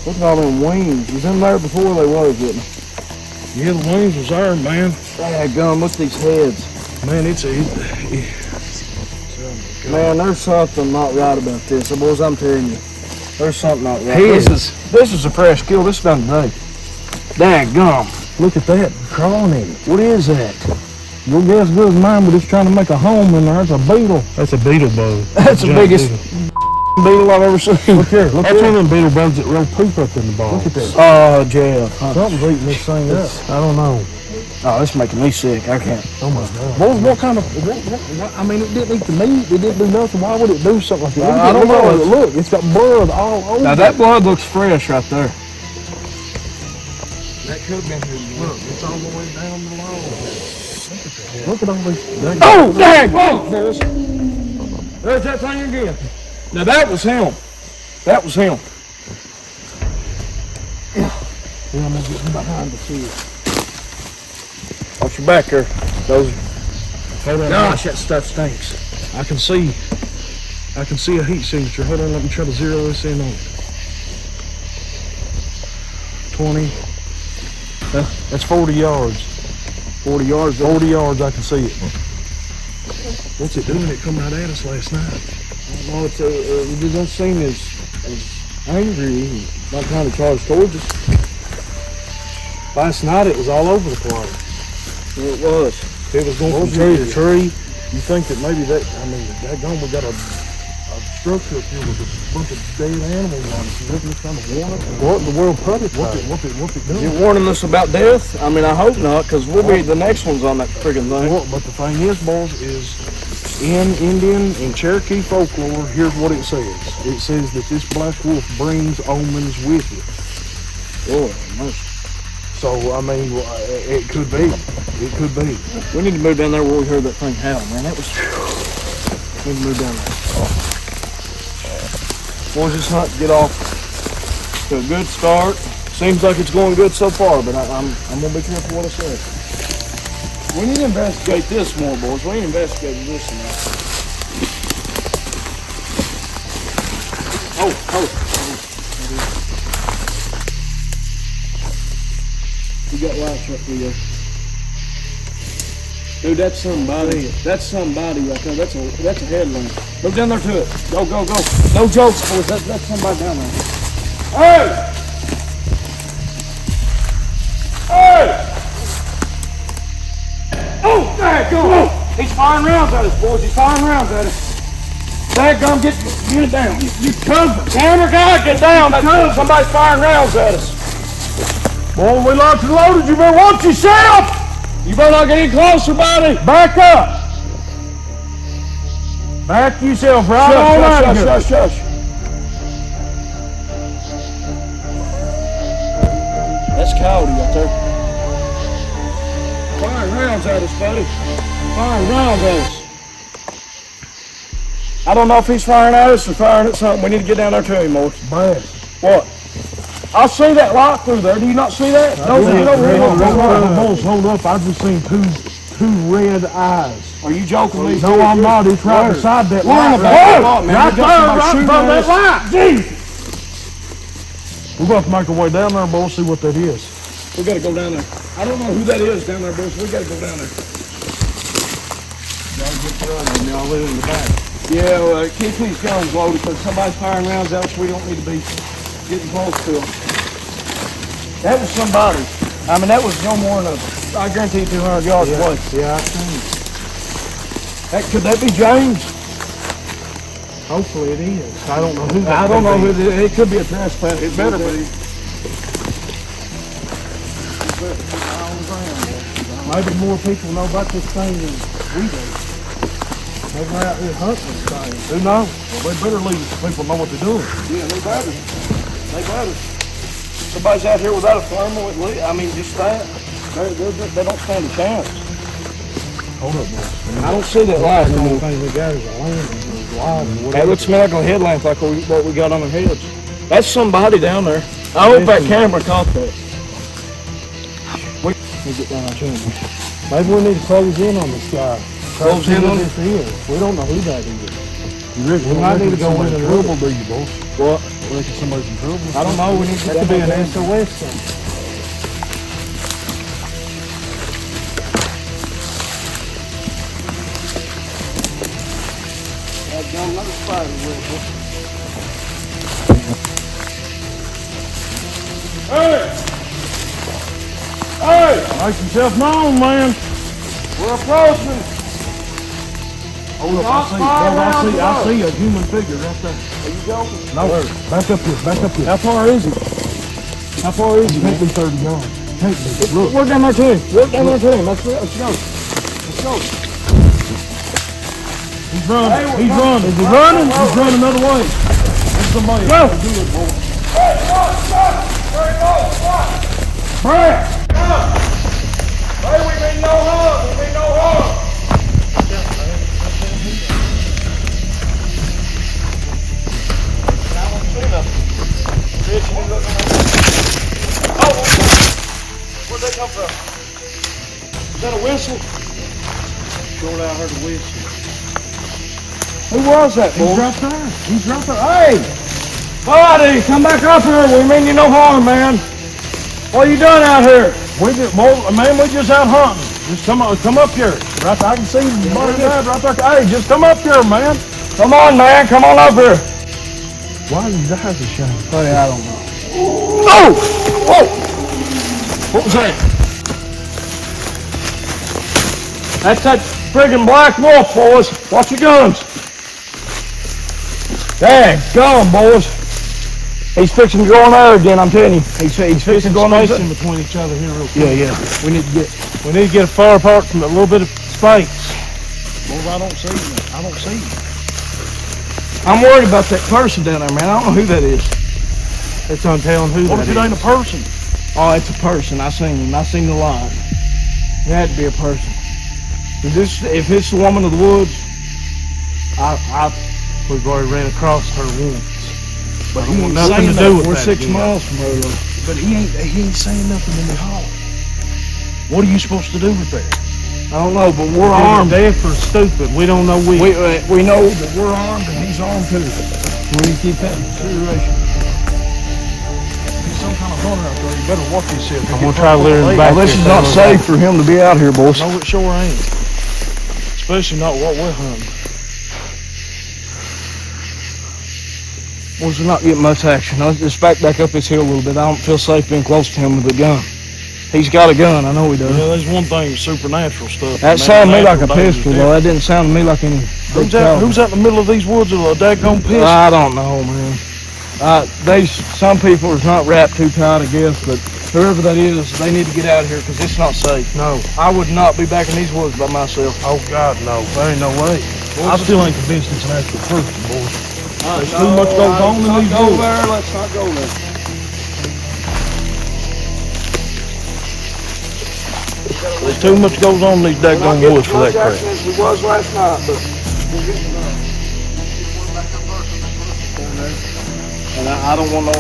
Look at all them wings. Was in there before they was, wasn't it? Yeah, the wings was there, man. Hey, gum, look at these heads. Man, Man, there's something not right about this. Boys, I'm telling you. There's something not right. Heads. This is a fresh kill. This is done today. Dang gum. Look at that, crawling in it. What is that? your guess good as mine, but it's trying to make a home in there. It's a beetle. That's a beetle bug. That's the biggest beetle I've ever seen. Look here. Look That's one of them beetle bugs that really poop up in the ball. Look at this. Oh, Jeff. Something's eating this thing up. I don't know. Oh, it's making me sick. I can't. Oh my God. What kind of? What, I mean, it didn't eat the meat. It didn't do nothing. Why would it do something like that? I don't know. Look, it's got blood all over. Now that blood looks fresh right there. That could have been here. Look, it's all the way down the lawn. Look at all these. Oh, dang! Oh, there's that thing again. Now that was him. That was him. Yeah, I'm gonna get him behind the seat. Watch your back there. Those. Gosh, that stuff stinks. I can see a heat signature. Hold on, let me try to zero this in on it. 20. That's 40 yards. 40 yards. 40 yards, I can see it. What's it doing? It come right at us last night. No, it doesn't seem as angry. Not trying to charge towards us. Last night it was all over the place. It was. It was going from tree to tree. You think that maybe that, I mean, that gone, we got a structure up here with a bunch of dead animals on it. You reckon it's trying to warn us? What in the world public? What's it doing? You warning us about death? I mean, I hope not, because we'll be the next ones on that friggin' thing. Well, but the thing is, boys, is in Indian and Cherokee folklore, here's what it says. It says that this black wolf brings omens with it. Lord mercy. So, I mean, it could be. It could be. We need to move down there where we heard that thing howl, man. That was... We need to move down there. Boys, this hunt get off to a good start. Seems like it's going good so far, but I'm going to be careful what I say. We need to investigate this more, boys. We ain't investigated this enough. Oh. You got lights up here. Dude, that's somebody. That's somebody right there. That's a headline. Go down there to it. Go. No jokes, boys. That's somebody down there. Hey! Oh, daggum! He's firing rounds at us, boys. He's firing rounds at us. Daggum, get it down. You covered. Camera guy, get down. Somebody's firing rounds at us. Boy, we locked and loaded. You better watch yourself. You better not get any closer, buddy. Back up. Back yourself right on out of here. Shush. That's Cody right there. Firing rounds at us, buddy. Firing rounds at us. I don't know if he's firing at us or firing at something. We need to get down there to him, boys. Bad. What? I see that light through there. Do you not see that? Hold up. I've just seen two red eyes. Are you joking me? No, I'm not. It's right beside that light. Right Right above that light. Jesus. We're going to make our way down there, boys, see what that is. We got to go down there. I don't know who that is down there, boys. We got to go down there. Y'all get running. Y'all live in the back. Yeah, well, keep these guns loaded because somebody's firing rounds at us. We don't need to be getting close to them. That was somebody. I mean, that was no more than I guarantee 200 yards away. Yeah, I've seen it. Could that be James? Hopefully it is. I don't know who that I don't know who could be. it could be a trespass. It better be. Maybe more people know about this thing than we do. Maybe they're out here hunting this thing. Who knows? Well, they better leave so people know what they're doing. Yeah, they better. Somebody's out here without a thermal, at least. I mean, just that. They don't stand a chance. Hold up, boys. I don't see that light. The only thing we got is a lantern or a light or whatever. That looks to me like a headlamp like what we got on our heads. That's somebody down there. I hope that camera caught that. We get down our channel. Maybe we need to close in on this guy. Close in on this is. We don't know who that is. We might need to go in and trouble, do you, boys? What? Reckon somebody's in trouble? I don't know. We need to That could be an SOS thing. I've got another spider with us. Hey! Make yourself known, man. We're approaching. Hold up, I see a human figure right there. Are you joking? No, back up here. How far is he? How far is he? Can't be 30 yards. Can't be. Look. We're down there to him. Let's go. Let's go. He's running. He's running. Is he running? He's running another way. There's somebody. Go. Do it, boy. Brad! Hey, we mean no harm. I don't see nothing. Fish, you looking at come from? Is that a whistle? Sure, I heard a whistle. Who was that, boy? He's right there. He's right there. Hey! Buddy, come back up here. We mean you no harm, man. What are you doing out here? Man, we just out hunting. Just come up here. Right there, I can see the buddy dad right there. Hey, just come up here, man. Come on, man. Come on up here. Why is his eyes a shine? Buddy, I don't know. Oh! Whoa! What was that? That's that friggin' black wolf, boys. Watch your guns. Dang, gone, boys. He's fixing to go on there again, I'm telling you. He's fixing to go on there. In between each other here real quick. Yeah. We need to get it far apart from a little bit of space. Well, I don't see you. I don't see you. I'm worried about that person down there, man. I don't know who that is. It's untelling who What if it ain't a person? Oh, it's a person. I seen him. I seen the line. It had to be a person. If it's the woman of the woods, We've already ran across her once. but he ain't nothing saying to do nothing. with We're that 6 again. miles from her, though. But he ain't saying nothing in the hall. What are you supposed to do with that? I don't know, but we're Armed, armed. deaf, or stupid. We don't know which. We know that we're armed and he's armed too. We need to keep that in consideration. He's some kind of hunter out there. You better watch yourself. I'm gonna try to lure him back. Well, this is not safe for him to be out here, boys. No, it sure ain't. Especially not what we're hunting. Boys, we're not getting much action. Let's just back up this hill a little bit. I don't feel safe being close to him with a gun. He's got a gun, I know he does. Yeah, there's one thing, supernatural stuff. That sounded to me like a Natural pistol, danger's though. That didn't sound to me like any big Who's out in the middle of these woods with a daggone pistol? I don't know, man. Some people is not wrapped too tight, I guess, but whoever that is, they need to get out of here because it's not safe. No. I would not be back in these woods by myself. Oh God, no. There ain't no way. I still ain't convinced it's an actual person, boys. There's too much goes on in these Let's not go woods. there. Let's not go there. There's too much goes on in these daggone woods for that crap. As we was last night, but we're getting and I don't want no.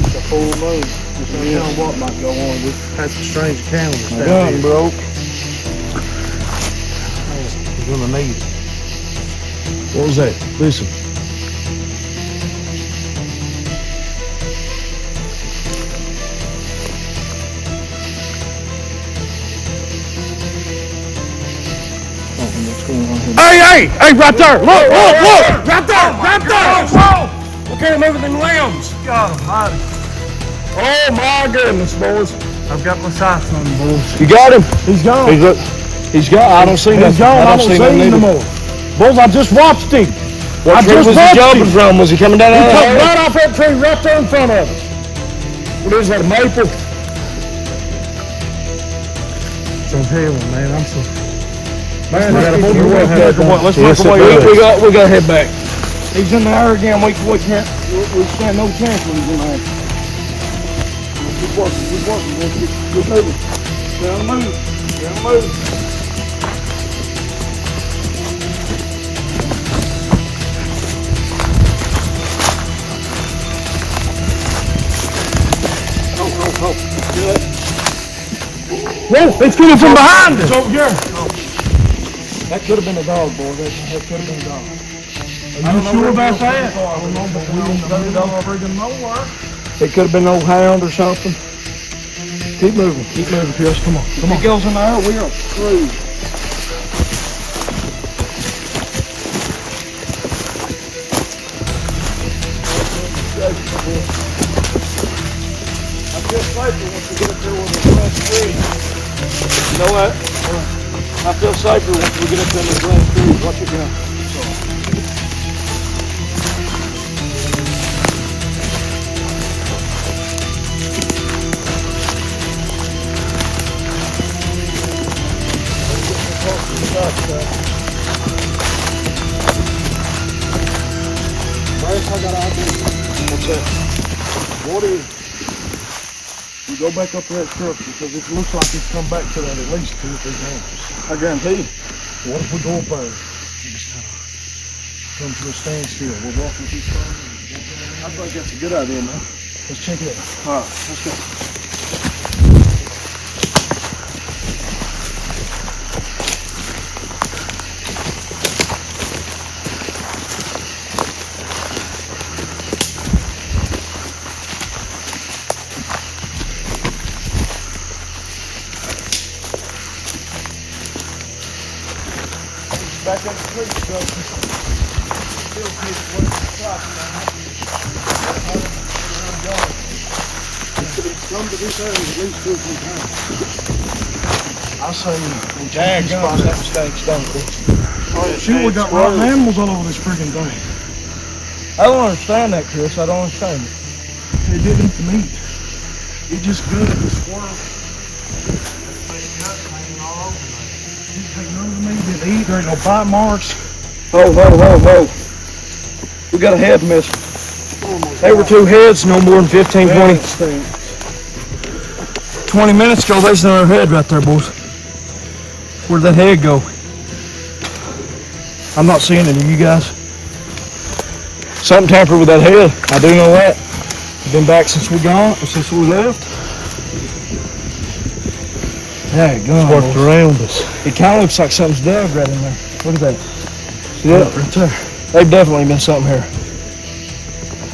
It's a full moon. Just don't know what might go on with. That's a strange calendar. My gun broke. You're gonna need it. What was that? Listen. Hey, right there! Look! Right there! Right there! Whoa! We can't move them limbs. God almighty. Oh my goodness, boys! I've got my sights on him, boys. You got him? He's gone. He's got. I don't see nothing. He's gone. I don't see him nothing no more. Boys, I just watched him. What tree was he jumping from? Was he coming down He out of come the right off that tree right there in front of us. What is that, a maple? It's untelling, man. I'm so. Man, Let's let's make make a way. Let's Yes, make a way. it We does. got to head back. He's in there again. We can't. We stand no chance when he's in there. Keep working. Keep moving. Stay on the move. Stay on the move. Oh. Good. Whoa, it's coming from behind us. Over here. That could have been a dog, boy. That could have been a dog. Are you sure about that? I don't know, but we don't know freaking nowhere. It could have been an old hound or something. Keep moving, Chris. Come on. If it goes in there, we are screwed. I feel safer once we get up there with the last tree. You know what? I feel safer once we get up there with the last tree. Watch it go. First, I got an idea. What's that? What is? We go back up to that structure because it looks like it's come back to that at least 2 or 3 inches. I guarantee you. What if we go up there and just kind of come to a standstill? We're walking too far. I think that's a good idea, man. Let's check it out. All right, let's go. Back up the creek, so still keep what's the top come to this area at least 2 or 3 times. I say we check the spot that mistakes, don't we? Shoot, we got rotten animals all over this friggin' thing. I don't understand that, Chris. I don't understand it. They didn't eat the meat. It just good at the squirrel. Take none of the meat, didn't eat. There ain't no bite marks. Oh. We got a head missing. They were 2 heads, no more than 15, 20. 20 minutes ago, there's another head right there, boys. Where'd that head go? I'm not seeing it, you guys. Something tampered with that head. I do know that. Been back since we left. Hey, God. Worked around us. It kind of looks like something's dug right in there. Look at that. See that? Right there. They've definitely been something here.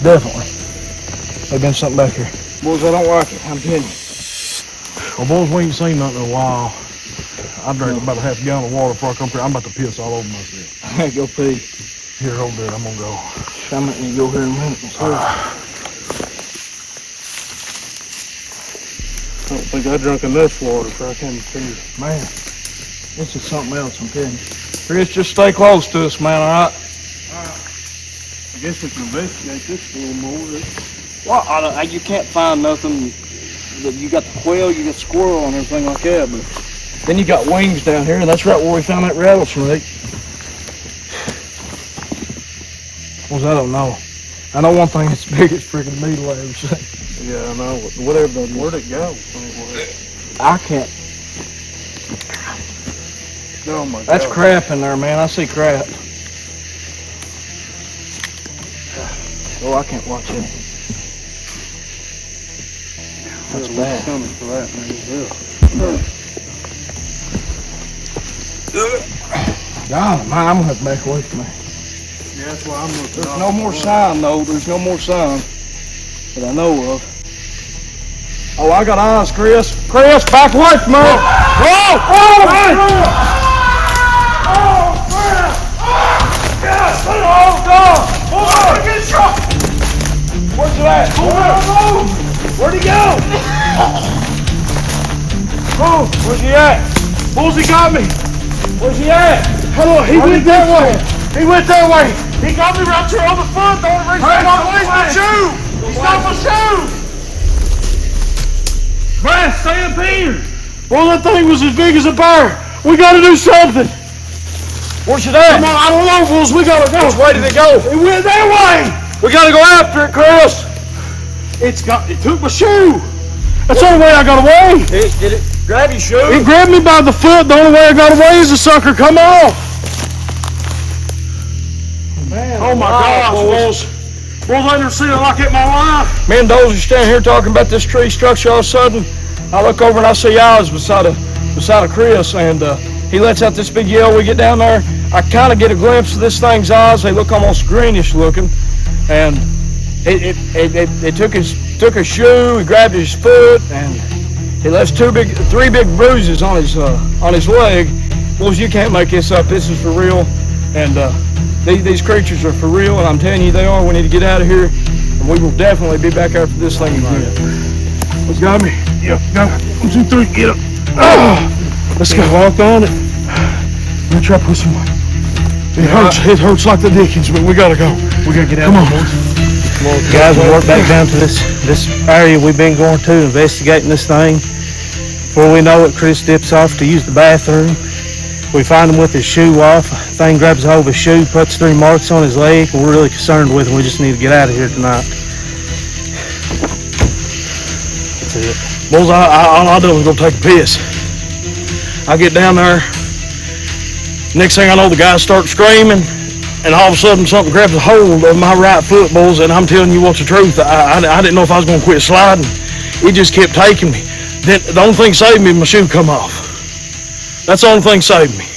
Definitely. They've been something back here. Boys, I don't like it. I'm telling you. Well, boys, we ain't seen nothing in a while. I drank about a half gallon of water before I come here. I'm about to piss all over myself. Hey, go pee. Here, hold that. I'm gonna go. I'm letting you go here in a minute. I don't think I drank enough water for I can't pee. Man, this is something else, I'm telling you. Chris, just stay close to us, man, all right? I guess we can investigate this a little more. Well, you can't find nothing. You got the quail, you got squirrel and everything like that, but then you got wings down here, and that's right where we found that rattlesnake. Well, I don't know. I know one thing, it's the biggest freaking needle I ever seen. Yeah, I know. Whatever that is. Where'd it go? I can't. Oh my God. That's crap in there, man. I see crap. Oh, I can't watch it. That's bad. Coming for that, man. God, man, I'm gonna have to back away from that. Yeah, that's why I'm looking. There's no more sign, though. There's no more sign that I know of. Oh, I got eyes, Chris. Chris, back away from me! Whoa! Oh, man! Oh, crap! Oh, God! Oh, get shot! Where's it at? Where'd he go? Oh, where's he at? Bullseye got me. Where's he at? Hello, he went that way. He went that way. He got me right here on the front. The only reason I got away is my shoe. He's got my shoe. Brad, stay up here. Well, that thing was as big as a bear. We gotta do something. Where's it at? Come on, I don't know, Bulls. We gotta go. Which way did it go? It went that way. We gotta go after it, Chris. It took my shoe. That's the only way I got away. Did it grab your shoe? It grabbed me by the foot. The only way I got away is the sucker come off. Man, Oh my gosh, Bulls. Bulls, I never seen it like it in my life. Me and Dozer standing here talking about this tree structure. All of a sudden, I look over and I see Oz beside a Chris, and he lets out this big yell. We get down there. I kind of get a glimpse of this thing's eyes. They look almost greenish looking, and it took his shoe. He grabbed his foot, and he left 3 big bruises on his leg. Bulls, you can't make this up. This is for real, and these creatures are for real, and I'm telling you they are. We need to get out of here, and we will definitely be back after this thing again. What's got me? Yeah, go. 1, 2, 3, get up. Oh, let's go. Walk on it. I'm gonna try to put some. It hurts like the dickens, but we gotta go. We gotta get out. Come on, boys. Guys, we'll work back down to this area we've been going to, investigating this thing. Before we know it, Chris dips off to use the bathroom. We find him with his shoe off. Thing grabs a hold of his shoe, puts 3 marks on his leg. We're really concerned with him. We just need to get out of here tonight. That's it. Bulls, all I do is go take a piss. I get down there. Next thing I know, the guys start screaming. and all of a sudden something grabs a hold of my right foot, boys, and I'm telling you what's the truth. I didn't know if I was going to quit sliding. It just kept taking me. Then the only thing saved me, my shoe come off. That's the only thing saved me.